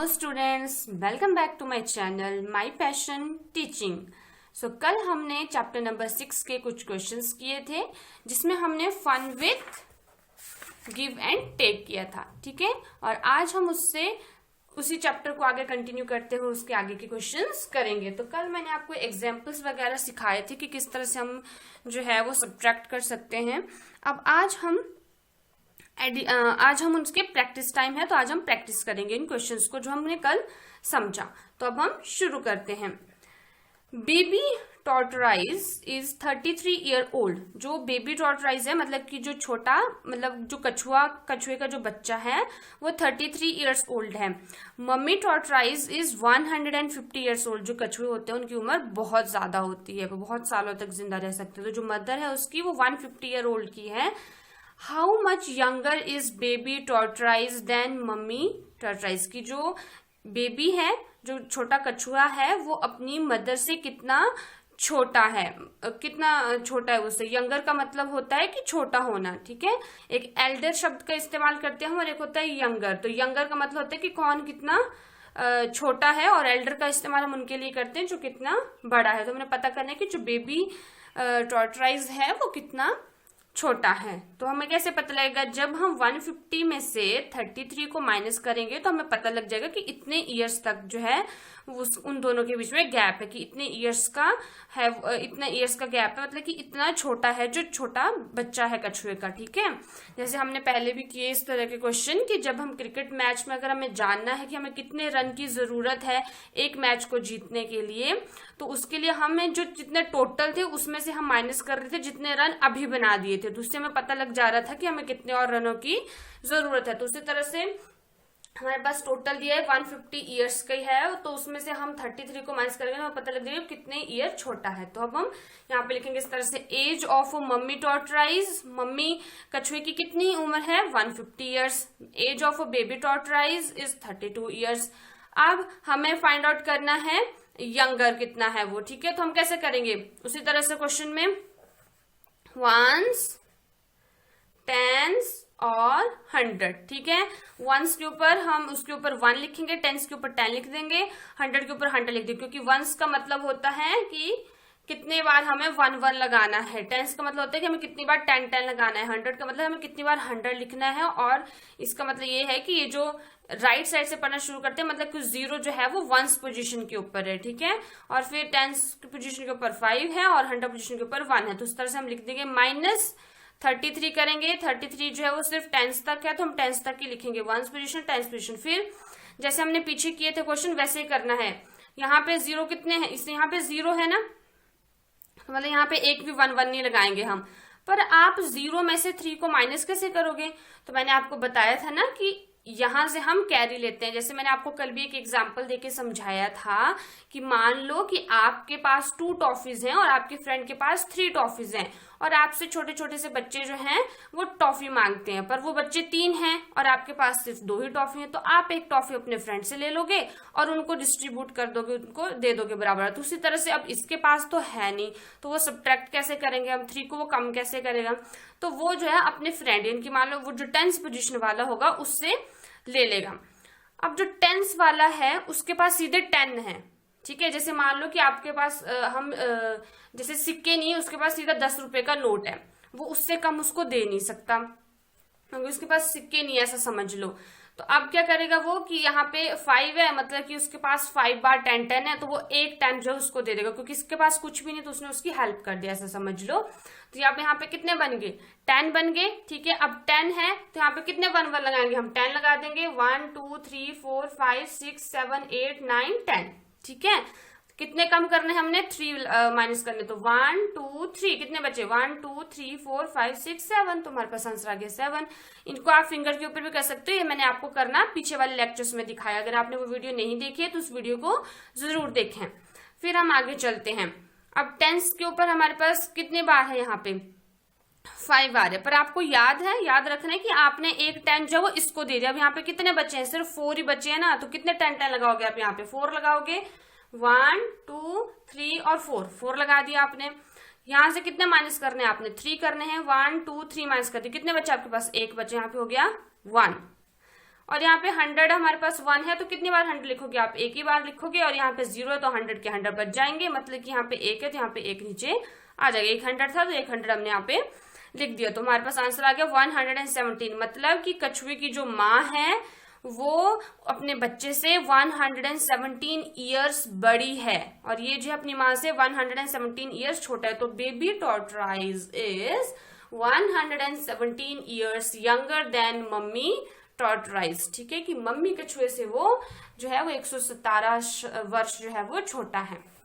Students, welcome back to my channel my passion teaching. So कल हमने chapter number 6 के कुछ क्वेश्चंस किए थे जिसमें हमने fun with give and take किया था, ठीक है। और आज हम उसी चैप्टर को आगे कंटिन्यू करते हुए उसके आगे के क्वेश्चंस करेंगे। तो कल मैंने आपको एग्जांपल्स वगैरह सिखाए थे कि किस तरह से हम जो है वो सब्ट्रैक्ट कर सकते हैं। अब आज हम उसके प्रैक्टिस टाइम है, तो आज हम प्रैक्टिस करेंगे इन क्वेश्चंस को जो हमने कल समझा। तो अब हम शुरू करते हैं। Baby tortoise is 33 year old. जो बेबी टॉर्टोराइज है मतलब कि जो छोटा जो कछुए का जो बच्चा है वो 33 ईयर्स ओल्ड है। Mummy tortoise is 150 years old. जो कछुए होते हैं उनकी उम्र बहुत ज्यादा होती है, वो बहुत सालों तक जिंदा रह सकते हैं। तो जो मदर है उसकी वो 150 ईयर ओल्ड की है। How much younger is baby tortoise than mummy tortoise. की जो बेबी है, जो छोटा कछुआ है, वो अपनी मदर से कितना छोटा है, उससे। यंगर का मतलब होता है कि छोटा होना, ठीक है। एक एल्डर शब्द का इस्तेमाल करते हैं और एक होता है यंगर। तो यंगर का मतलब होता है कि कौन कितना छोटा है, और एल्डर का इस्तेमाल हम उनके लिए करते हैं जो कितना बड़ा है। तो हमें पता करना है कि जो बेबी टॉर्टोराइज है वो कितना छोटा है। तो हमें कैसे पता लगेगा? जब हम 150 में से 33 को माइनस करेंगे तो हमें पता लग जाएगा कि इतने ईयर्स तक जो है उन दोनों के बीच में गैप है, कि इतने ईयर्स का गैप है, मतलब कि इतना छोटा है जो छोटा बच्चा है कछुए का, ठीक है। जैसे हमने पहले भी किए इस तरह के क्वेश्चन कि जब हम क्रिकेट मैच में अगर हमें जानना है कि हमें कितने रन की जरूरत है एक मैच को जीतने के लिए, तो उसके लिए हमें जो जितने टोटल थे उसमें से हम माइनस कर रहे थे जितने रन अभी बना दिए थे। तो उससे हमें पता लग जा रहा था कि हमें कितने और रनों की जरूरत है। तो उसी तरह से हमारे पास टोटल दिया है 150 ईयर्स का है, तो उसमें से हम 33 को माइनस करेंगे तो हमें पता लग जाएगा कितने ईयर छोटा है। तो अब हम यहाँ पे लिखेंगे इस तरह से, age of mummy tortoise. Mummy कछुए की कितनी उम्र है? 150 years. Age of baby tortoise is 32 years. अब हमें फाइंड आउट करना है यंगर कितना है वो, ठीक है। तो हम कैसे करेंगे? उसी तरह से क्वेश्चन में वंस, टेंस और 100, ठीक है। वंस के ऊपर हम उसके ऊपर 1 लिखेंगे, टेंस के ऊपर 10 लिख देंगे, 100 के ऊपर 100 लिख देंगे, क्योंकि वंस का मतलब होता है कि कितने बार हमें 1 लगाना है। टेंस का मतलब होता है कि हमें कितनी बार 10 लगाना है। 100 का मतलब हमें कितनी बार 100 लिखना है। और इसका मतलब ये है कि ये जो राइट साइड से पढ़ना शुरू करते हैं, मतलब कि 0 जो है वो वंस पोजीशन के ऊपर है, ठीक है। और फिर टेंस की पोजीशन के ऊपर 5 है और 100 पोजीशन के ऊपर 1 है। तो इस तरह से हम लिख देंगे माइनस 33 करेंगे। 33 जो है वो सिर्फ टेंस तक है, तो हम टेंस तक ही लिखेंगे, वंस पोजीशन, टेंस पोजीशन। फिर जैसे हमने पीछे किए थे क्वेश्चन वैसे ही करना है। यहाँ पे 0 कितने हैं? इसलिए यहाँ पे 0 है ना, मतलब यहाँ पे एक भी 1 नहीं लगाएंगे हम। पर आप 0 में से 3 को माइनस कैसे करोगे? तो मैंने आपको बताया था ना कि यहां से हम कैरी लेते हैं। जैसे मैंने आपको कल भी एक एग्जांपल देके समझाया था कि मान लो कि आपके पास 2 टॉफीज हैं और आपके फ्रेंड के पास 3 टॉफीज हैं, और आपसे छोटे छोटे से बच्चे जो हैं वो टॉफी मांगते हैं, पर वो बच्चे 3 हैं और आपके पास सिर्फ 2 ही टॉफी हैं। तो आप एक टॉफी अपने फ्रेंड से ले लोगे और उनको डिस्ट्रीब्यूट कर दोगे, उनको दे दोगे बराबर। तो उसी तरह से अब इसके पास तो है नहीं, तो वो सब्ट्रैक्ट कैसे करेंगे हम? 3 को वो कम कैसे करेगा? तो वो जो है अपने फ्रेंड, इनकी मान लो वो जो 10th पोजीशन वाला होगा उससे ले लेगा। अब जो 10th वाला है उसके पास सीधे 10 है, ठीक है। जैसे मान लो कि आपके पास जैसे सिक्के नहीं है, उसके पास सीधा 10 रुपए का नोट है, वो उससे कम उसको दे नहीं सकता क्योंकि उसके पास सिक्के नहीं है, ऐसा समझ लो। तो अब क्या करेगा वो कि यहाँ पे 5 है, मतलब कि उसके पास 5 बार 10 है, तो वो एक 10 जो उसको दे देगा, क्योंकि इसके पास कुछ भी नहीं तो उसने उसकी हेल्प कर दिया, ऐसा समझ लो। तो यहाँ पे कितने बन गए? 10 बन गए, ठीक है। अब 10 है तो यहाँ पे कितने 1 लगाएंगे हम? 10 लगा देंगे। 1 2 3 4 5 6 7 8 9 10, ठीक है। कितने कम करने हमने? 3 माइनस करने, तो 1 2 3 कितने बचे? 1 2 3 4 5 6 7, तो हमारे पास आंसर आ गया 7। इनको आप फिंगर के ऊपर भी कर सकते हो, ये मैंने आपको करना पीछे वाले लेक्चर्स में दिखाया। अगर आपने वो वीडियो नहीं देखी है तो उस वीडियो को जरूर देखें। फिर हम आगे चलते हैं। अब 10 के ऊपर हमारे पास कितने बार है? यहाँ पे 5 बार है, पर आपको याद रखना है कि आपने एक 10 जो वो इसको दे दिया। अब यहाँ पे कितने बचे हैं? सिर्फ 4 ही बचे हैं ना, तो कितने 10 लगाओगे आप? यहाँ पे 4 लगाओगे। 1 2 3 और 4 लगा दिया आपने। यहां से कितने माइनस करने हैं आपने? 3 करने हैं। 1 2 3 माइनस कर दिए, कितने बचे आपके पास? 1 बचे, यहाँ पे हो गया 1। और यहाँ पे 100 हमारे पास 1 है, तो कितनी बार 100 लिखोगे आप? एक ही बार लिखोगे। और यहाँ पे 0 है तो 100 के 100 बच जाएंगे, मतलब कि यहाँ पे 1 है तो यहाँ पे 1 नीचे आ जाएगा। 100 था तो 100 हमने यहाँ पे लिख दिया, तो हमारे पास आंसर आ गया 117। मतलब कि कछुए की जो माँ है वो अपने बच्चे से 117 ईयर्स बड़ी है, और ये जो अपनी माँ से 117 ईयर्स छोटा है। तो baby tortoise is 117 years younger than mummy tortoise. ठीक है, कि मम्मी कछुए से वो जो है वो 117 वर्ष जो है वो छोटा है।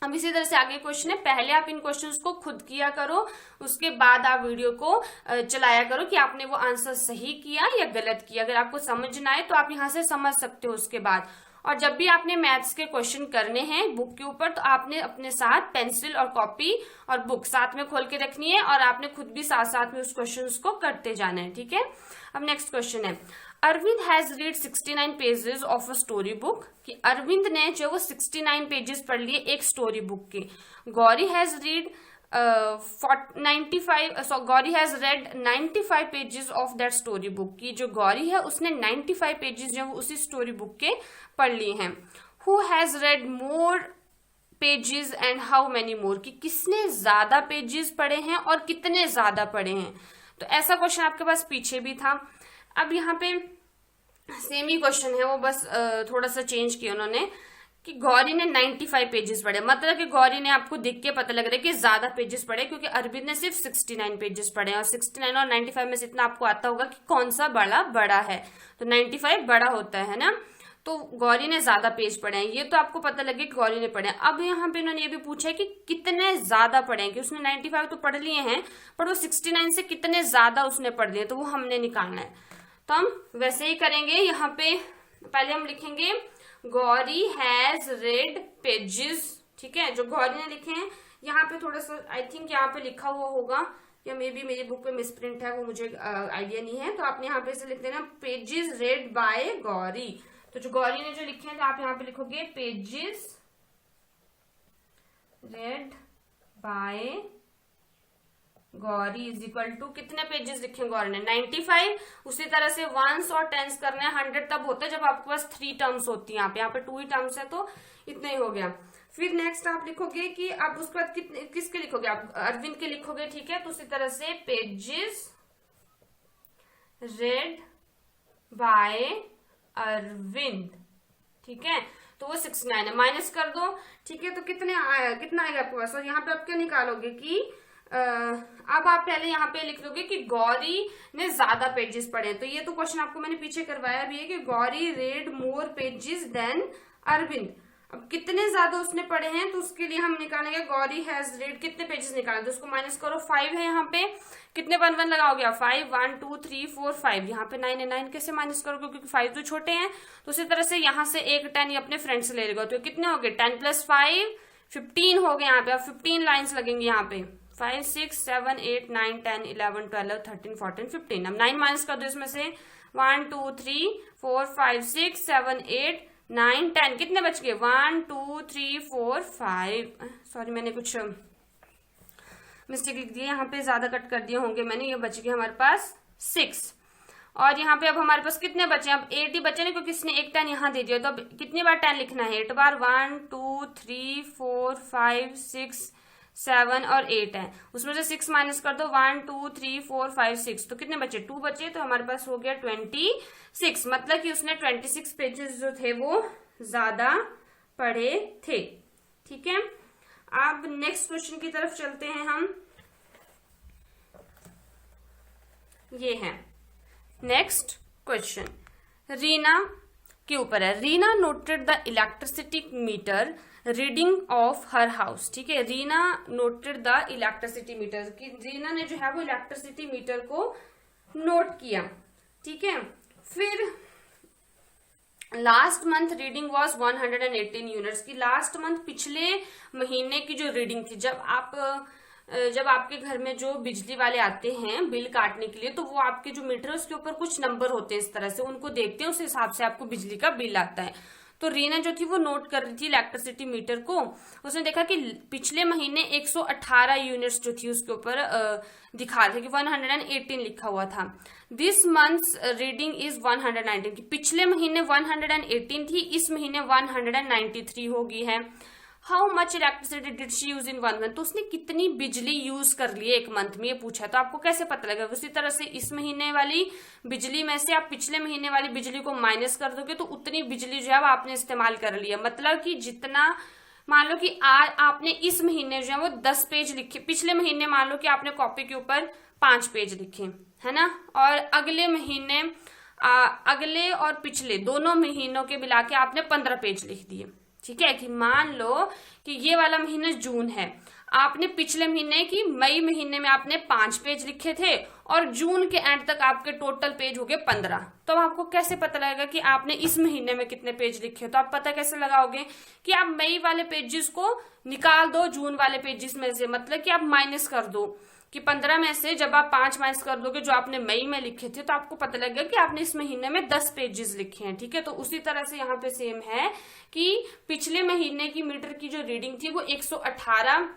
अब इसी तरह से आगे क्वेश्चन है, पहले आप इन क्वेश्चंस को खुद किया करो, उसके बाद आप वीडियो को चलाया करो कि आपने वो आंसर सही किया या गलत किया। अगर आपको समझ ना आए तो आप यहाँ से समझ सकते हो उसके बाद। और जब भी आपने मैथ्स के क्वेश्चन करने हैं बुक के ऊपर, तो आपने अपने साथ पेंसिल और कॉपी और बुक साथ में खोल के रखनी है, और आपने खुद भी साथ साथ में उस क्वेश्चन को करते जाना है। ठीक है, अब नेक्स्ट क्वेश्चन है, Arvind has read 69 pages of a story book. कि अरविंद ने जो वो 69 पेजेस पढ़ लिए एक स्टोरी बुक के। Gauri has read 95 Gauri has red 95 pages of that story book. की जो गौरी है उसने 95 पेजेस जो उसी स्टोरी बुक के पढ़ लिए हैं। Who has red more pages and how many more. कि किसने ज्यादा पेजेस पढ़े हैं और कितने ज्यादा पढ़े हैं। तो ऐसा क्वेश्चन आपके पास पीछे भी था। अब यहाँ पे सेम ही क्वेश्चन है, वो बस थोड़ा सा चेंज किया उन्होंने, कि गौरी ने 95 पेजेस पढ़े। मतलब कि गौरी ने, आपको देख के पता लग रहा है कि ज्यादा पेजेस पढ़े, क्योंकि अरविंद ने सिर्फ 69 पेजेस पढ़े, और 69 और 95 में से इतना आपको आता होगा कि कौन सा बड़ा है, तो 95 बड़ा होता है ना। तो गौरी ने ज्यादा पेज पढ़े हैं, ये तो आपको पता लगे कि गौरी ने पढ़े हैं। अब यहाँ पे इन्होंने ये भी पूछा है कि कितने ज्यादा पढ़े हैं, कि उसने 95 तो पढ़ लिए हैं, पर वो 69 से कितने ज्यादा उसने पढ़ लिए, तो वो हमने निकालना है। तो हम वैसे ही करेंगे। यहाँ पे पहले हम लिखेंगे गौरी हैज रेड पेजेस। ठीक है, जो गौरी ने लिखे हैं, यहाँ पे थोड़ा सा आई थिंक यहाँ पे लिखा हुआ होगा, या मे बी मेरी बुक पे मिसप्रिंट है, वो मुझे आइडिया नहीं है। तो आपने यहाँ पे से लिख देना पेजेस रेड बाय गौरी। तो जो गौरी ने जो लिखे हैं, तो आप यहाँ पे लिखोगे pages read by Gauri is equal to, कितने पेजेस लिखे गौरी ने? 95। उसी तरह से वंस और टेंस करना है। 100 तब होता है जब आपके पास 3 टर्म्स होती है, यहाँ पे 2 ही टर्म्स है, तो इतना ही हो गया। फिर नेक्स्ट आप लिखोगे कि आप उसके बाद किसके लिखोगे? आप अरविंद के लिखोगे। ठीक है, तो उसी तरह से पेजेस रेड बाय अरविंद। ठीक है, तो वो 69 है, माइनस कर दो। ठीक है, तो कितना आएगा आपके पास? और यहाँ पे आप क्या निकालोगे कि अब आप पहले यहाँ पे लिख दोगे कि गौरी ने ज्यादा पेजेस पढ़े। तो ये तो क्वेश्चन आपको मैंने पीछे करवाया भी है कि Gauri read more pages than Arvind. अब कितने ज्यादा उसने पढ़े हैं, तो उसके लिए हम निकालेंगे गौरी हैज रेड, कितने पेजेस निकालें, तो उसको माइनस करो। 5 है यहाँ पे, कितने 1 1 लगाओगे आप? 5 1 2 3 4 5। यहाँ पे 9 है, 9 कैसे माइनस करोगे, क्योंकि 5 तो छोटे हैं। तो उसी तरह से यहाँ से एक 10 अपने फ्रेंड से ले लेगा, तो कितने हो गए? 10 + 5 15 हो गए। यहाँ पे अब 15 लाइन्स लगेंगी यहाँ पे। 5 6 7 8 9 10 11 12 13 14 15। अब 9 माइनस कर दो इसमें से। 1 2 3 4 5 6 7 8 9 10, कितने बच गए? 1 2 3 4 5। सॉरी, मैंने कुछ मिस्टेक लिख दी है, यहाँ पे ज्यादा कट कर दिए होंगे मैंने। ये बच गया हमारे पास 6। और यहाँ पे अब हमारे पास कितने बचे? अब 8 ही बचे ना, क्योंकि इसने एक 10 यहाँ दे दिया। तो अब कितनी बार 10 लिखना है? 8 बार। 1 2 3 4 5 6 7 और 8 है, उसमें से 6 माइनस कर दो। 1 2 3 4 5 6, तो कितने बचे? 2 बचे। तो हमारे पास हो गया 26। मतलब कि उसने 26 पेजेस जो थे वो ज्यादा पढ़े थे। ठीक है, अब नेक्स्ट क्वेश्चन की तरफ चलते हैं हम। ये है नेक्स्ट क्वेश्चन, रीना के ऊपर है। Reena noted the electricity meter reading of her house. ठीक है, Reena noted the electricity metre, कि रीना ने जो है वो इलेक्ट्रिसिटी मीटर को नोट किया। ठीक है, फिर last month reading was 118 units. की लास्ट मंथ पिछले महीने की जो रीडिंग थी, जब आपके घर में जो बिजली वाले आते हैं बिल काटने के लिए, तो वो आपके जो मीटर है उसके ऊपर कुछ नंबर होते हैं इस तरह से, उनको देखते हैं, उस हिसाब से आपको बिजली का बिल आता है। तो रीना जो थी वो नोट कर रही थी इलेक्ट्रिसिटी मीटर को, उसने देखा कि पिछले महीने 118 यूनिट्स जो थी उसके ऊपर दिखा रहे थे कि 118 लिखा हुआ था। दिस मंथ्स रीडिंग इज 119, कि पिछले महीने 118 थी, इस महीने 193 हो गई है। How much electricity did she use in 1 month, तो उसने कितनी बिजली यूज कर ली है एक मंथ में, ये पूछा। तो आपको कैसे पता लगेगा? उसी तरह से इस महीने वाली बिजली में से आप पिछले महीने वाली बिजली को माइनस कर दोगे तो उतनी बिजली जो है वो आपने इस्तेमाल कर ली है। मतलब कि जितना, मान लो कि आज आपने इस महीने जो है वो 10 पेज लिखे, पिछले महीने मान लो कि आपने कॉपी के ऊपर 5 पेज लिखे, है ना, और अगले महीने अगले और पिछले दोनों महीनों के मिला के आपने 15 पेज लिख दिए। ठीक है, कि मान लो कि ये वाला महीना जून है, आपने पिछले महीने की मई महीने में आपने 5 पेज लिखे थे और जून के एंड तक आपके टोटल पेज हो गए 15। तो आपको कैसे पता लगेगा कि आपने इस महीने में कितने पेज लिखे? तो आप पता कैसे लगाओगे कि आप मई वाले पेजेस को निकाल दो जून वाले पेजेस में से, मतलब कि आप माइनस कर दो कि 15 में से जब आप 5 माइनस कर दोगे जो आपने मई में लिखे थे तो आपको पता लगेगा कि आपने इस महीने में 10 पेजेस लिखे हैं। ठीक है, तो उसी तरह से यहाँ पे सेम है कि पिछले महीने की मीटर की जो रीडिंग थी वो 118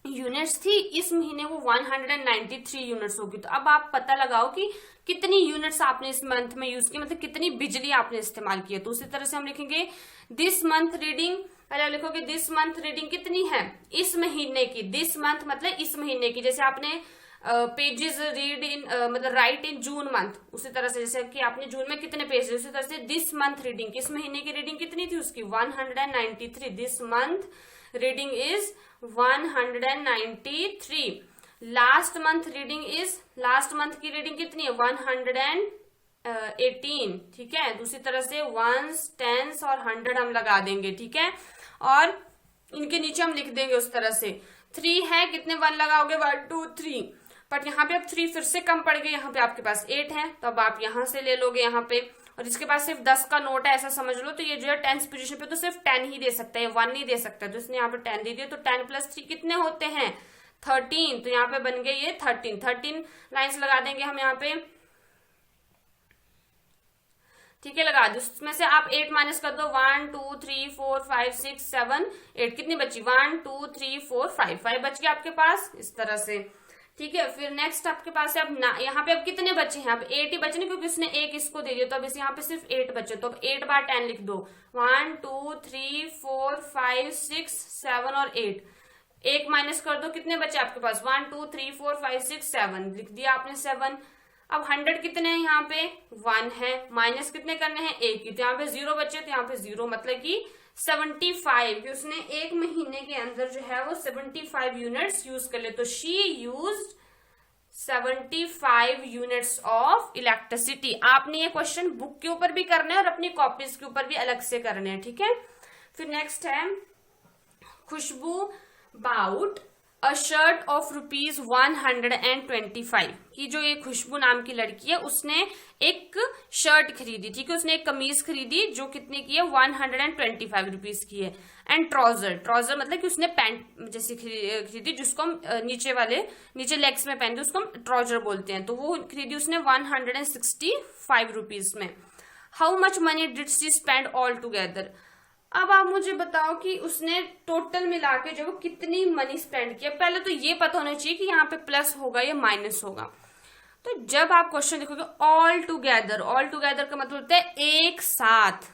यूनिट्स थी, इस महीने वो 193 यूनिट्स होगी। तो अब आप पता लगाओ कि कितनी यूनिट्स आपने इस मंथ में यूज की, मतलब कितनी बिजली आपने इस्तेमाल की है। तो उसी तरह से हम लिखेंगे दिस मंथ रीडिंग, पहले आप लिखोगे दिस मंथ रीडिंग कितनी है इस महीने की, दिस मंथ मतलब इस महीने की, जैसे आपने पेजेस रीड इन मतलब राइट इन जून मंथ, उसी तरह से जैसे कि आपने जून में कितने पेज, उसी तरह से दिस मंथ रीडिंग, किस महीने की रीडिंग कितनी थी उसकी 193, this month reading is 193। Last month reading is, last month की रीडिंग कितनी है 118। ठीक है, दूसरी तरह से वंस, टेंस और 100 हम लगा देंगे। ठीक है, और इनके नीचे हम लिख देंगे उस तरह से। 3 है, कितने 1 लगाओगे 1 2 3, बट यहाँ पे अब 3 फिर से कम पड़ गए, यहाँ पे आपके पास 8 है तो अब आप यहाँ से ले लोगे यहाँ पे, और इसके पास सिर्फ 10 का नोट है ऐसा समझ लो, तो ये जो है 10th पोजीशन पे तो सिर्फ 10 ही दे सकता है, 1 नहीं दे सकता, तो इसने यहाँ पे 10 दे दिया। तो 10 + 3 कितने होते हैं 13, तो यहाँ पे बन गए ये 13 लाइन्स लगा देंगे हम यहाँ पे। ठीक है, लगा दो, उसमें से आप 8 माइनस कर दो, 1 2 3 4 5 6 7 8, कितनी बची 1 2 3 4 5 बच गया आपके पास इस तरह से। ठीक है, फिर नेक्स्ट आपके पास है अब यहाँ पे अब कितने बचे हैं, अब 8 ही बचे, क्योंकि उसने 1 इसको दे दिया, तो अब इस यहाँ पे सिर्फ 8 बचे, तो अब 8 बार 10 लिख दो, 1 2 3 4 5 6 7 और 8, 1 माइनस कर दो, कितने बचे आपके पास 1 2 3 4 5 6 7, लिख दिया आपने 7। अब 100 कितने हैं यहाँ पे 1 है, माइनस कितने करने हैं 1 ही, तो यहाँ पे 0 बचे, तो यहाँ पे 0 मतलब कि 75, कि उसने एक महीने के अंदर जो है वो 75 यूनिट्स यूज कर ले, तो she used 75 units of electricity. आपने ये क्वेश्चन बुक के ऊपर भी करना है और अपनी कॉपीज के ऊपर भी अलग से करने हैं। ठीक है, फिर नेक्स्ट है खुशबू बाउट अ शर्ट ऑफ ₹125, की जो ये खुशबू नाम की लड़की है उसने एक शर्ट खरीदी। ठीक है, उसने एक कमीज खरीदी जो कितने की है 125 रुपीज की है। एंड ट्राउजर मतलब कि उसने पैंट जैसी खरीदी जिसको हम नीचे लेग्स में पहनते हैं उसको हम ट्राउजर बोलते हैं, तो वो खरीदी उसने 165 रुपीज में। How much money did she spend all together, अब आप मुझे बताओ कि उसने टोटल मिला के जो कितनी मनी स्पेंड किया। पहले तो ये पता होना चाहिए कि यहाँ पे प्लस होगा या माइनस होगा। तो जब आप क्वेश्चन लिखोगे ऑल टुगेदर का मतलब होता है एक साथ।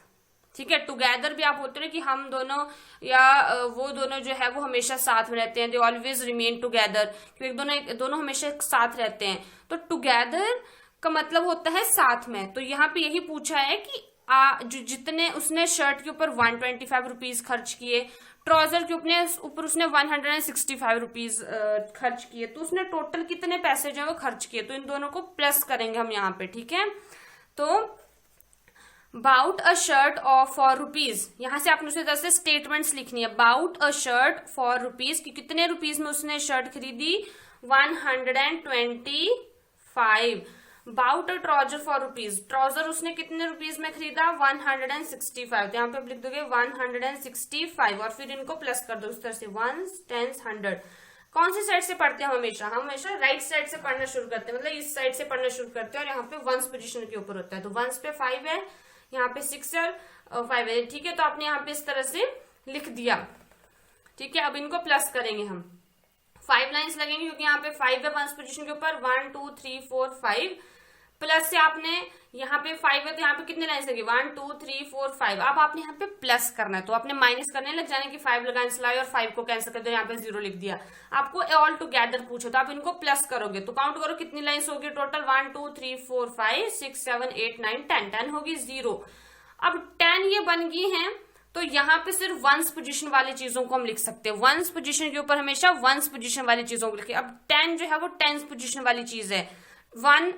ठीक है, टुगेदर भी आप बोलते हैं कि हम दोनों या वो दोनों जो है वो हमेशा साथ में रहते हैं, दे ऑलवेज रिमेन टुगेदर, क्योंकि दोनों हमेशा साथ रहते हैं। तो टुगेदर का मतलब होता है साथ में। तो यहाँ पे यही पूछा है कि जो जितने उसने शर्ट के ऊपर 125 रुपीज खर्च किए, ट्राउजर के ऊपर उसने 165 रुपीज खर्च किए, तो उसने टोटल कितने पैसे जो है वो खर्च किए, तो इन दोनों को प्लस करेंगे हम यहाँ पे। ठीक है, तो bought a shirt for rupees, यहां से आपने उसी तरह से स्टेटमेंट्स लिखनी है। Bought a shirt for rupees, कि कितने रुपीज में उसने शर्ट खरीदी 125। Bought a trouser for rupees, trouser उसने कितने रुपीज में खरीदा 165, तो यहाँ पे आप लिख दोगे 165 और फिर इनको प्लस कर दो उस तरह से 1 10 100। कौन सी साइड से पढ़ते हैं हम हमेशा राइट साइड से पढ़ना शुरू करते हैं, मतलब इस साइड से पढ़ना शुरू करते हैं, और यहाँ पे वंस पोजीशन के ऊपर होता है, तो वंस पे 5 है, यहाँ पे 6 और 5 है, ठीक है। तो आपने यहाँ पे इस तरह से लिख दिया, ठीक है। अब इनको प्लस करेंगे हम, 5 लाइन्स लगेंगे क्योंकि यहाँ पे 5 है वंस पोजीशन के ऊपर, 1 2 3 4 5, प्लस से आपने यहाँ पे 5 है तो यहाँ पे कितने लाइन्स लगे, 1 2 3 4 5। अब आपने यहाँ पे प्लस करना है तो आपने माइनस करने लग जाने की 5 लगाने चलाए और 5 को कैंसिल कर दो, यहाँ पे 0 लिख दिया। आपको ऑल टुगेदर पूछे तो आप इनको प्लस करोगे तो काउंट करो कितनी लाइन्स होगी टोटल, 1 2 3 4 5 6 7 8 9 10, 10 होगी 0। अब 10 ये बन गई है तो यहाँ पे सिर्फ वंस पोजीशन वाली चीजों को हम लिख सकते हैं, वंस पोजीशन के ऊपर हमेशा वंस पोजीशन वाली चीजों को लिखे। अब 10 जो है वो टेंस पोजीशन वाली चीज है। 1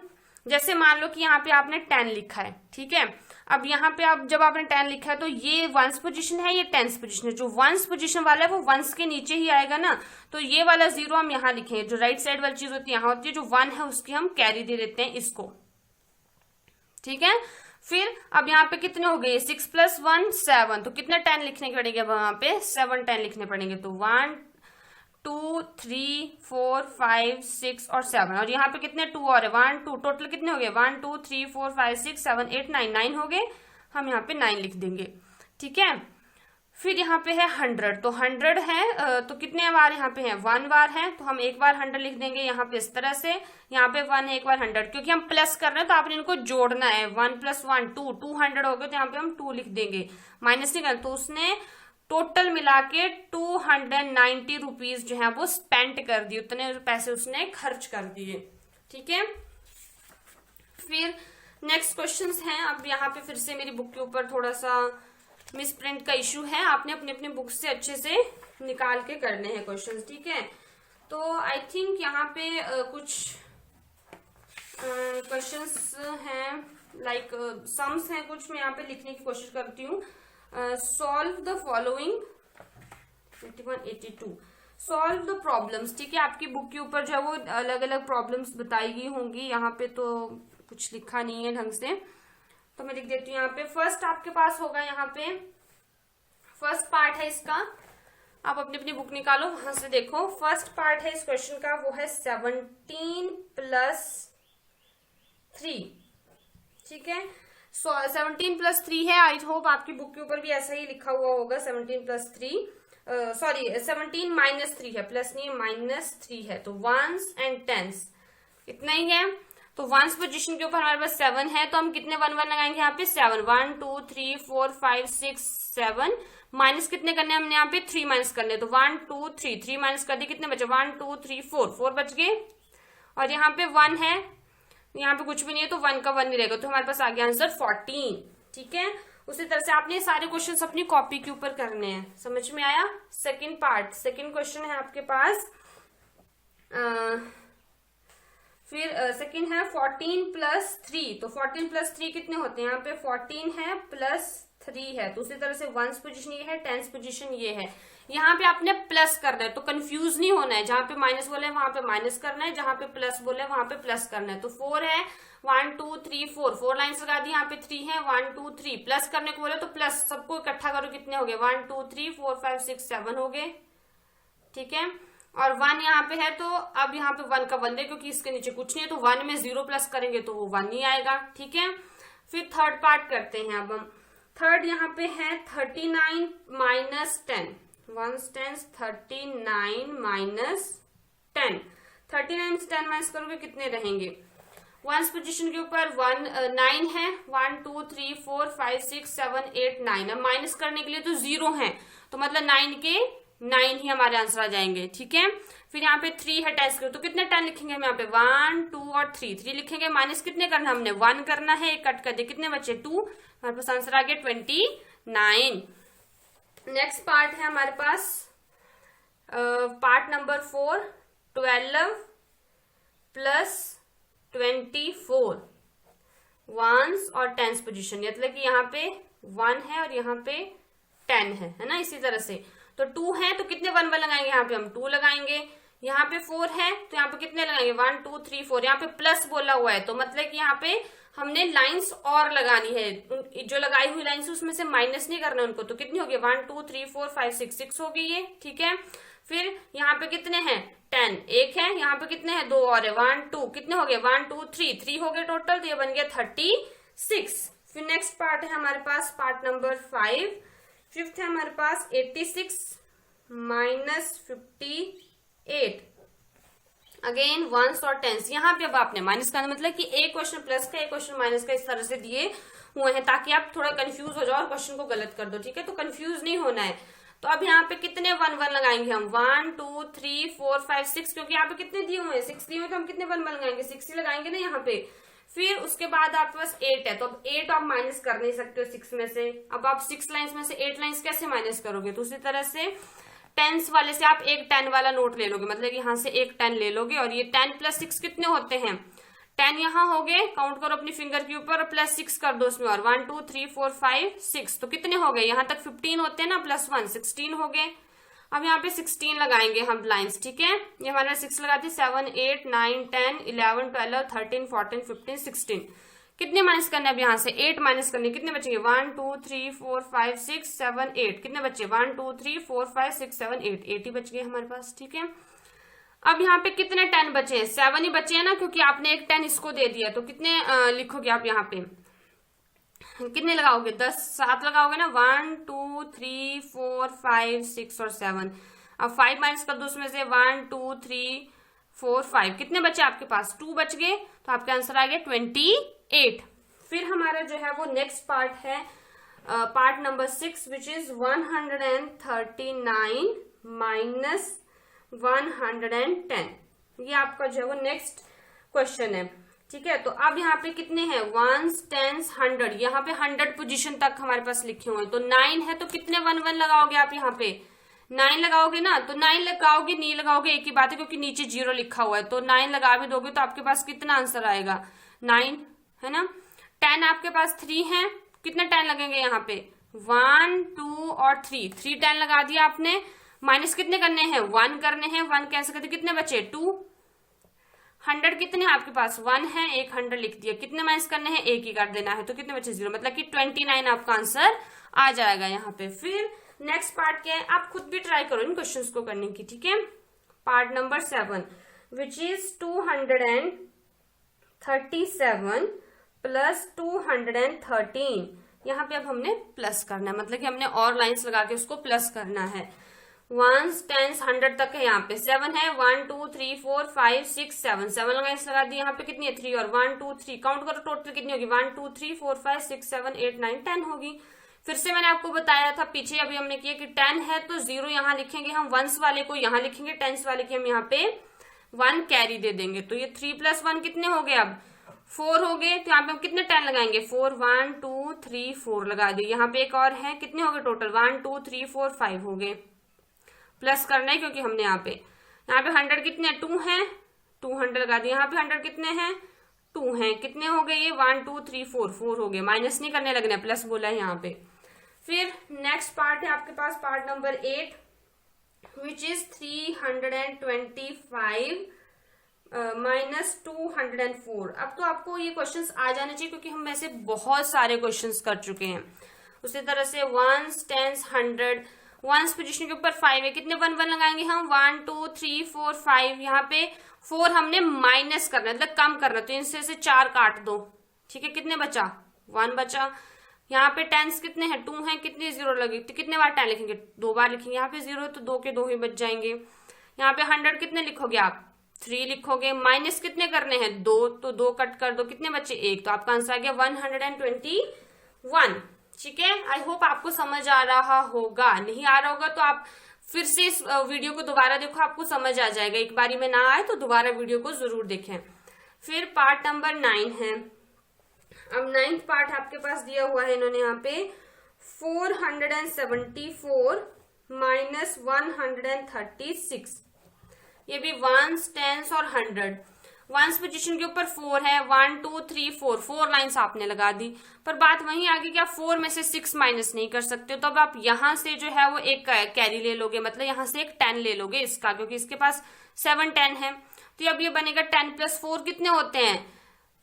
जैसे मान लो कि यहाँ पे आपने 10 लिखा है, ठीक है। अब यहाँ पे आप जब आपने 10 लिखा है तो ये वंस पोजीशन है, ये टेंस पोजीशन है। जो वंस पोजीशन वाला है वो वंस के नीचे ही आएगा ना, तो ये वाला 0 हम यहाँ लिखेंगे। जो राइट साइड वाली चीज होती है यहाँ होती है, जो 1 है उसकी हम कैरी दे देते हैं इसको, ठीक है। फिर अब यहाँ पे कितने हो गए, 6 + 1 7, तो कितने 10 लिखने के पड़ेंगे, अब यहाँ पे 7 10 लिखने पड़ेंगे। तो 1 2 3 4 5 6 और 7, और यहाँ पे कितने 2 और है, 1 2, टोटल कितने हो गए 1 2 3 4 5 6 7 8 9, 9 हो गए। हम यहाँ पे 9 लिख देंगे, ठीक है। फिर यहाँ पे है 100, तो 100 है तो कितने बार यहाँ पे है, 1 बार है तो हम एक बार 100 लिख देंगे यहाँ पे इस तरह से। यहाँ पे 1 है, एक बार 100, क्योंकि हम प्लस कर रहे हैं तो आपने इनको जोड़ना है। 1 + 1 2, 200 हो गए तो यहाँ पे हम 2 लिख देंगे, माइनस नहीं करना। तो उसने टोटल मिला के 290 रुपीज जो है वो स्पेंड कर दिए, उतने पैसे उसने खर्च कर दिए, ठीक है। फिर नेक्स्ट क्वेश्चंस हैं। अब यहाँ पे फिर से मेरी बुक के ऊपर थोड़ा सा मिस प्रिंट का इशू है, आपने अपने अपने बुक से अच्छे से निकाल के करने हैं क्वेश्चंस, ठीक है। तो आई थिंक यहाँ पे कुछ क्वेश्चंस हैं, लाइक सम्स हैं कुछ, मैं यहाँ पे लिखने की कोशिश करती हूँ। Solve the following 8182, solve the problems, ठीक है। आपकी बुक के ऊपर जो है वो अलग अलग प्रॉब्लम्स बताई गई होंगी, यहाँ पे तो कुछ लिखा नहीं है ढंग से, तो मैं लिख देती हूँ यहाँ पे। फर्स्ट आपके पास होगा, यहाँ पे फर्स्ट पार्ट है इसका, आप अपनी अपनी बुक निकालो वहां से देखो। फर्स्ट पार्ट है इस क्वेश्चन का, वो है 17 + 3, ठीक है। 17 + 3 है, आई होप आपकी बुक के ऊपर भी ऐसा ही लिखा हुआ होगा, 17 + 3 सॉरी 17 - 3 है, प्लस नहीं -3 है, तो वंस एंड टेंस इतना ही है। तो वंस पोजीशन के ऊपर हमारे पास 7 है, तो हम कितने 1 1 लगाएंगे यहाँ पे 7, 1 2 3 4 5 6 7, माइनस कितने करने हमने यहाँ पे 3 माइनस करने, तो 1 2 3 3 माइनस कर दिए, कितने बचे 1 2 3 4 बच गए। और यहाँ पे 1 है, यहाँ पे कुछ भी नहीं है तो 1 का 1 नहीं रहेगा, तो हमारे पास आ गया आंसर 14, ठीक है। उसी तरह से आपने सारे क्वेश्चन अपनी कॉपी के ऊपर करने हैं, समझ में आया। सेकेंड पार्ट, सेकेंड क्वेश्चन है आपके पास, फिर सेकेंड है 14 + 3, तो 14 + 3 कितने होते हैं, यहाँ पे 14 है प्लस 3 है, तो उसी तरह से वंस पोजीशन ये है, टेंस पोजीशन ये है। यहाँ पे आपने प्लस करना है, तो कंफ्यूज नहीं होना है, जहां पे माइनस बोले वहां पे माइनस करना है, जहां पे प्लस बोले वहां पे प्लस करना है। तो 4 है, 1 2 3 4 लाइन्स लगा दी, यहाँ पे 3 है, 1 2 3 प्लस करने को बोले तो प्लस, सबको इकट्ठा करो कितने हो गए 1 2 3 4 5 6 7 हो गए, ठीक है। और 1 यहाँ पे है, तो अब यहाँ पे 1 का 1 दे, क्योंकि इसके नीचे कुछ नहीं है, तो 1 में 0 प्लस करेंगे तो वो 1 ही आएगा, ठीक है। फिर थर्ड पार्ट करते हैं अब हम। थर्ड यहाँ पे है 39 - 10, 1 10 39 - 10, 39 से 10 माइनस करोगे कितने रहेंगे, वंस पोजीशन के ऊपर 9 है, 1 2 3 4 5 6 7 8 9, अब माइनस करने के लिए तो 0 है, तो मतलब 9 के 9 ही हमारे आंसर आ जाएंगे, ठीक है। फिर यहाँ पे 3 है, टेस्ट करो तो कितने 10 लिखेंगे हम यहाँ पे 1 2 और 3 लिखेंगे, माइनस कितने करना हमने 1 करना है, कट कर दे, कितने बचे 2, हमारे पास आंसर आ गया 29। नेक्स्ट पार्ट है हमारे पास पार्ट नंबर 4, 12 + 24 वंस और टेंस पोजीशन, मतलब कि यहाँ पे 1 है और यहाँ पे 10 है ना। इसी तरह से तो 2 है तो कितने 1 1 लगाएंगे, यहाँ पे हम 2 लगाएंगे। यहाँ पे 4 है तो यहाँ पे कितने लगाएंगे 1 2 3 4, यहाँ पे प्लस बोला हुआ है तो मतलब कि यहाँ पे हमने लाइंस और लगानी है, जो लगाई हुई लाइंस उसमें से माइनस नहीं करना उनको, तो कितनी होगी 1 2 3 4 5 6 हो गई ये, ठीक है। फिर यहाँ पे कितने हैं 10, एक है, यहाँ पे कितने हैं 2 और है 1 2, कितने हो गए 1 2 3 हो गए टोटल, तो ये बन गया 36। फिर नेक्स्ट पार्ट है हमारे पास पार्ट नंबर 5। फिफ्थ है हमारे पास 86 माइनस 58। अगेन वंस और टेंस। यहाँ पे अब आपने माइनस करना, मतलब कि एक क्वेश्चन प्लस का एक क्वेश्चन माइनस का इस तरह से दिए हुए हैं ताकि आप थोड़ा कंफ्यूज हो जाओ और क्वेश्चन को गलत कर दो, ठीक है। तो कंफ्यूज नहीं होना है। तो अब यहाँ पे कितने 1 1 लगाएंगे हम, 1 2 3 4 5 6, क्योंकि यहाँ पे कितने दिए हुए हैं 6 दिए हुए, तो हम कितने 1 1 लगाएंगे, 6 ही लगाएंगे ना यहाँ पे। फिर उसके बाद आपके पास 8 है, तो अब 8 आप माइनस कर नहीं सकते हो 6 में से। अब आप 6 लाइन्स में से 8 लाइन्स कैसे माइनस करोगे, तो उसी तरह से टेंस वाले से आप एक 10 वाला नोट ले लोगे, मतलब यहाँ से एक 10 ले लोगे, और ये 10 प्लस 6 कितने होते हैं, 10 यहाँ हो गए, काउंट करो अपनी फिंगर के ऊपर, प्लस 6 कर दो उसमें, और 1 2 3 4 5 6, तो कितने हो गए, यहाँ तक 15 होते हैं ना, प्लस 1 16 हो गए। अब यहाँ पे 16 लगाएंगे हम लाइन्स, ठीक है। ये हमारे 6 लगाते 7 8 9 10 11 12 13 14 15 16। कितने माइनस करने अब यहाँ से 8 माइनस करने, कितने बचेंगे 1 2 3 4 5 6 7 8, कितने बचे 1 2 3 4 5 6 7 8, 8 ही बच गए हमारे पास, ठीक है। अब यहाँ पे कितने 10 बचे हैं, 7 ही बचे हैं ना, क्योंकि आपने एक 10 इसको दे दिया, तो कितने लिखोगे आप यहाँ पे, कितने लगाओगे 10 7 लगाओगे ना, 1 2 3 4 5 6 और 7। अब 5 माइनस कर दो उसमें से, 1 2 3 4 5, कितने बचे आपके पास 2 बच गए, तो आपका आंसर आ गया 28। फिर हमारा जो है वो नेक्स्ट पार्ट है part number 6 which is 139 minus 110। ये आपका जो है वो नेक्स्ट क्वेश्चन है, ठीक है। तो अब यहाँ पे कितने हैं 1s 10s 100, यहाँ पे 100 पोजीशन तक हमारे पास लिखे हुए हैं। तो 9 है तो कितने 1 1 लगाओगे आप, यहाँ पे 9 लगाओगे ना, तो 9 लगाओगे नहीं लगाओगे एक ही बात है, क्योंकि नीचे 0 लिखा हुआ है, तो 9 लगा भी दोगे तो आपके पास कितना आंसर आएगा 9, है ना। 10 आपके पास 3 है, कितने 10 लगेंगे यहाँ पे 1 2 और 3 10 लगा दिया आपने। माइनस कितने करने हैं 1 करने हैं, 1 कैंसिल करते कितने बचे 2। 100 कितने हैं आपके पास 1 है, एक 100 लिख दिया, कितने माइनस करने हैं एक ही कर देना है, तो कितने बचे 0, मतलब कि 29 आपका आंसर आ जाएगा यहाँ पे। फिर नेक्स्ट पार्ट क्या है, आप खुद भी ट्राई करो इन क्वेश्चंस को करने की, ठीक है। Part number 7 which is 237 plus 213। यहाँ पे अब हमने प्लस करना है, मतलब कि हमने और लाइन्स लगा के उसको प्लस करना है। 1s 10s 100 तक है, यहाँ पे 7 है, 1 2 3 4 5 6 7 7 लाइन्स लगा दी, यहाँ पे कितनी है 3 और 1 2 3, काउंट करो टोटल कितनी होगी 1 2 3 4 5 6 7 8 9 10 होगी। फिर से मैंने आपको बताया था पीछे, अभी हमने किया कि 10 है तो 0 यहाँ लिखेंगे हम, 1s वाले को यहाँ लिखेंगे, 10s वाले की हम यहाँ पे 1 कैरी दे देंगे। तो ये 3 + 1 कितने हो गए, अब 4 हो गए, तो यहाँ पे हम कितने 10 लगाएंगे 4 1 2 3 4 लगा दिए। यहाँ पे एक और है, कितने हो गए टोटल 1 2 3 4 5 हो गए, प्लस करना है क्योंकि हमने यहाँ पे 100 कितने 2 हैं, 200 लगा दिए। यहाँ पे 100 कितने हैं 2 हैं, कितने हो गए ये 1 2 3 4 हो गए, माइनस नहीं करने लगना, प्लस बोला है यहाँ पे। फिर नेक्स्ट पार्ट है आपके पास part number 8 which is 325 minus 204। अब तो आपको ये क्वेश्चंस आ जाने चाहिए क्योंकि हम ऐसे बहुत सारे क्वेश्चंस कर चुके हैं। उसी तरह से 1s 10s 100, 1s पोजीशन के ऊपर 5 है, कितने 1 1 लगाएंगे हम 1 2 3 4 5। यहाँ पे 4 हमने माइनस करना है, मतलब कम करना, तो इनसे से 4 काट दो, ठीक है। कितने बचा 1 बचा। यहाँ पे 10s कितने हैं 2 हैं, कितने 0 लगे, तो कितने बार 10 लिखेंगे 2 बार लिखेंगे। यहाँ पे 0 तो 2 के 2 ही बच जाएंगे। यहाँ पे 100 कितने लिखोगे आप 3 लिखोगे, माइनस कितने करने हैं 2, तो 2 कट कर दो, कितने बचे 1, तो आपका आंसर आ गया 121, ठीक है। आई होप आपको समझ आ रहा होगा, नहीं आ रहा होगा तो आप फिर से इस वीडियो को दोबारा देखो, आपको समझ आ जाएगा। एक बारी में ना आए तो दोबारा वीडियो को जरूर देखें। फिर पार्ट नंबर 9 है। अब 9th पार्ट आपके पास दिया हुआ है इन्होंने यहाँ पे 474 माइनस 136। ये भी 1s 10s और 100। 1s पोजीशन के ऊपर 4 है, 1 2 3 4 लाइन्स आपने लगा दी, पर बात वहीं आ गई कि आप 4 में से 6 माइनस नहीं कर सकते, तो अब आप यहाँ से जो है वो एक कैरी ले लोगे, मतलब यहाँ से एक 10 ले लोगे इसका, क्योंकि इसके पास 7 10 है। तो अब ये बनेगा 10 + 4 कितने होते हैं,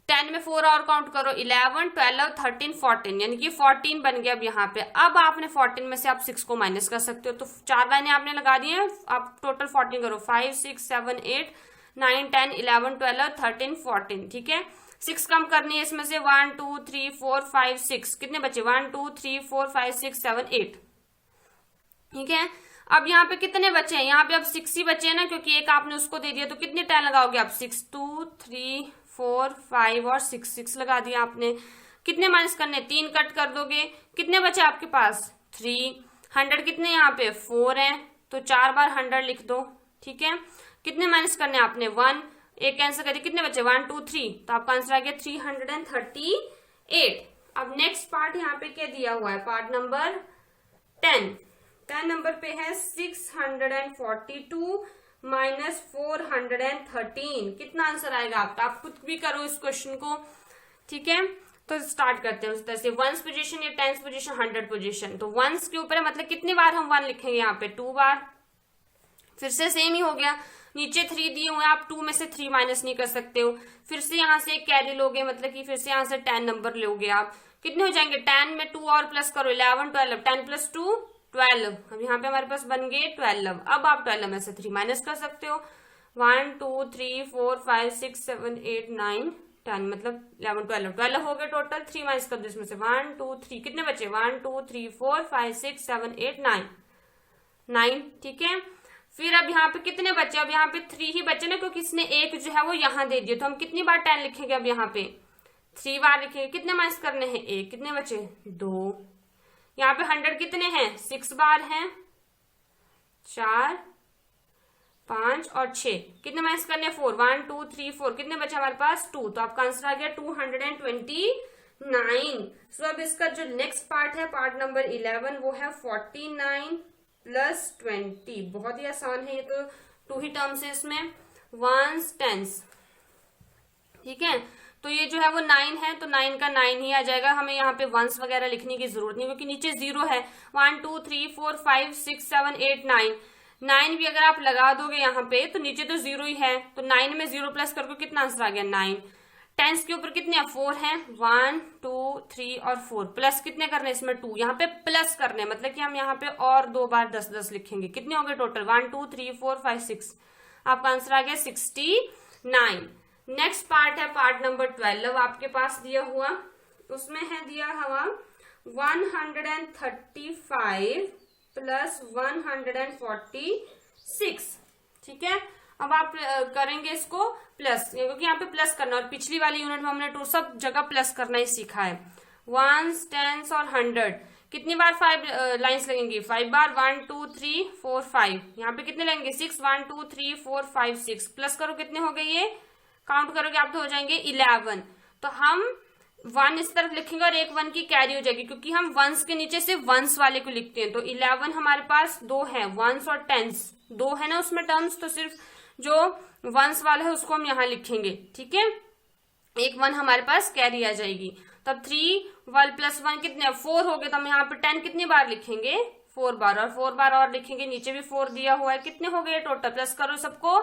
10 में 4 और काउंट करो 11 12 13 14, यानी कि 14 बन गया अब यहाँ पे। अब आपने 14 में से आप 6 को माइनस कर सकते हो, तो 4 लाइनें आपने लगा दी हैं, आप टोटल 14 करो 5 6 7 8 9 10 11 12 13 14, ठीक है। 6 कम करनी है इसमें से 1 2 3 4 5 6 कितने बचे 1 2 3 4 5 6 7 8। ठीक है, अब यहाँ पे कितने बचे हैं, यहाँ पे अब 6 ही बचे हैं ना, क्योंकि एक आपने उसको दे दिया, तो कितने 10 लगाओगे आप 6 2 3 4 5 और 6 लगा दिया आपने। कितने माइनस करने 3 कट कर दोगे, कितने बचे आपके पास 3। 100 कितने यहाँ पे 4 है, तो 4 बार 100 लिख दो। ठीक है, कितने माइनस करने आपने 1, एक कैंसिल कर दिया, कितने बचे 1 2 3, तो आपका आंसर आ गया 338। अब नेक्स्ट पार्ट यहाँ पे क्या दिया हुआ है, पार्ट नंबर 10 नंबर पे है 642 माइनस 413। कितना आंसर आएगा आपका, आप खुद भी करो इस क्वेश्चन को। ठीक है, तो स्टार्ट करते हैं उस तरह से, 1s पोजीशन या 10s पोजीशन 100 पोजीशन। तो 1s के ऊपर है, मतलब कितनी बार हम 1 लिखेंगे यहाँ पे 2 बार, फिर से सेम ही हो गया, नीचे 3 दिए हुए आप 2 में से 3 माइनस नहीं कर सकते हो, फिर से यहाँ से एक कैरी लोगे, मतलब कि फिर से यहाँ से 10 नंबर लोगे आप, कितने हो जाएंगे 10 में 2 और प्लस करो 11 12, 10 प्लस 2 12। अब यहाँ पे हमारे पास बन गए 12। अब आप 12 में से 3 माइनस कर सकते हो, 1 2 3 4 5 6 7 8 9 10, मतलब 11 12 हो गए टोटल। 3 माइनस कर दो इसमें से 1 2 3, कितने बचे 1 2 3 4 5 6 7 8 9। ठीक है, फिर अब यहाँ पे कितने बचे, अब यहाँ पे 3 ही बचे ना, क्योंकि इसने एक जो है वो यहाँ दे दिया, तो हम कितनी बार 10 लिखेंगे, अब यहाँ पे 3 बार लिखेंगे। कितने माइनस करने हैं 1, कितने बचे 2। यहाँ पे 100 कितने हैं 6 बार हैं, 4 5 और 6, कितने माइनस करने 4 1 2 3 4, कितने बचे हमारे पास 2, तो आपका आंसर आ गया 229। सो अब इसका जो नेक्स्ट पार्ट है, पार्ट नंबर 11, वो है 49 प्लस 20। बहुत ही आसान है ये, तो 2 ही टर्म्स है इसमें, 1s 10s। ठीक है, तो ये जो है वो 9 है, तो 9 का 9 ही आ जाएगा, हमें यहाँ पे 1s वगैरह लिखने की जरूरत नहीं, क्योंकि नीचे 0 है। 1 2 3 4 5 6 7 8 9 भी अगर आप लगा दोगे यहाँ पे, तो नीचे तो 0 ही है, तो 9 में 0 प्लस करके कितना आंसर आ गया 9। 10s के ऊपर कितने 4 हैं, 1 2 3 और 4, प्लस कितने करने इसमें 2, यहाँ पे प्लस करने, मतलब कि हम यहाँ पे और 2 बार 10 10 लिखेंगे। कितने हो गए टोटल 1 2 3 4 5 6, आपका आंसर आ गया 69। नेक्स्ट पार्ट है पार्ट नंबर 12 आपके पास दिया हुआ, उसमें है दिया हुआ 135 प्लस 146। ठीक है, अब आप करेंगे इसको प्लस, क्योंकि यहाँ पे प्लस करना, और पिछली वाली यूनिट में हमने टू सब जगह प्लस करना ही सीखा है। 1s 10s और 100, कितनी बार 5 लाइन्स लगेंगी 5 बार, 1 2 3 4 5। यहाँ पे कितने लगेंगे 6 1 2 3 4 5 6, प्लस करो कितने हो गए, ये काउंट करोगे आप तो हो जाएंगे 11। तो हम 1 इस तरफ लिखेंगे और एक 1 की कैरी हो जाएगी, क्योंकि हम 1s के नीचे से 1s वाले को लिखते हैं। तो 11 हमारे पास 2 है, 1s और 10s 2 है ना उसमें टर्म्स, तो सिर्फ जो 1s वाला है उसको हम यहाँ लिखेंगे। ठीक है, एक 1 हमारे पास कैरी आ जाएगी, तब 3 1 प्लस 1 कितने 4 हो गए, तो हम यहाँ पे 10 कितनी बार लिखेंगे 4 बार, और 4 बार और लिखेंगे, नीचे भी 4 दिया हुआ है। कितने हो गए टोटल, प्लस करो सबको,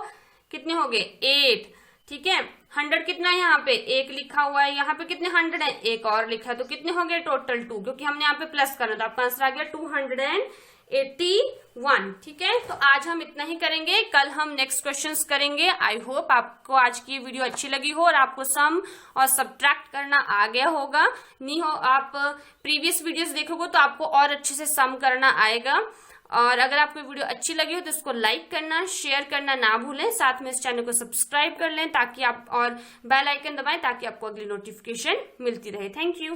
कितने हो गए 8। ठीक है, 100 कितना है यहाँ पे 1 लिखा हुआ है, यहाँ पे कितने 100 है, एक और लिखा है, तो कितने हो गए टोटल 2, क्योंकि हमने यहाँ पे प्लस करना, तो आपका आंसर आ गया 281। ठीक है, तो आज हम इतना ही करेंगे, कल हम नेक्स्ट क्वेश्चंस करेंगे। आई होप आपको आज की वीडियो अच्छी लगी हो और आपको सम और सब्ट्रैक्ट करना आ गया होगा। नहीं हो आप प्रीवियस वीडियोस देखोगे तो आपको और अच्छे से सम करना आएगा। और अगर आपको वीडियो अच्छी लगी हो तो इसको लाइक करना, शेयर करना ना भूलें, साथ में इस चैनल को सब्सक्राइब कर लें ताकि आप, और बेल आइकन दबाएं ताकि आपको अगली नोटिफिकेशन मिलती रहे। Thank you.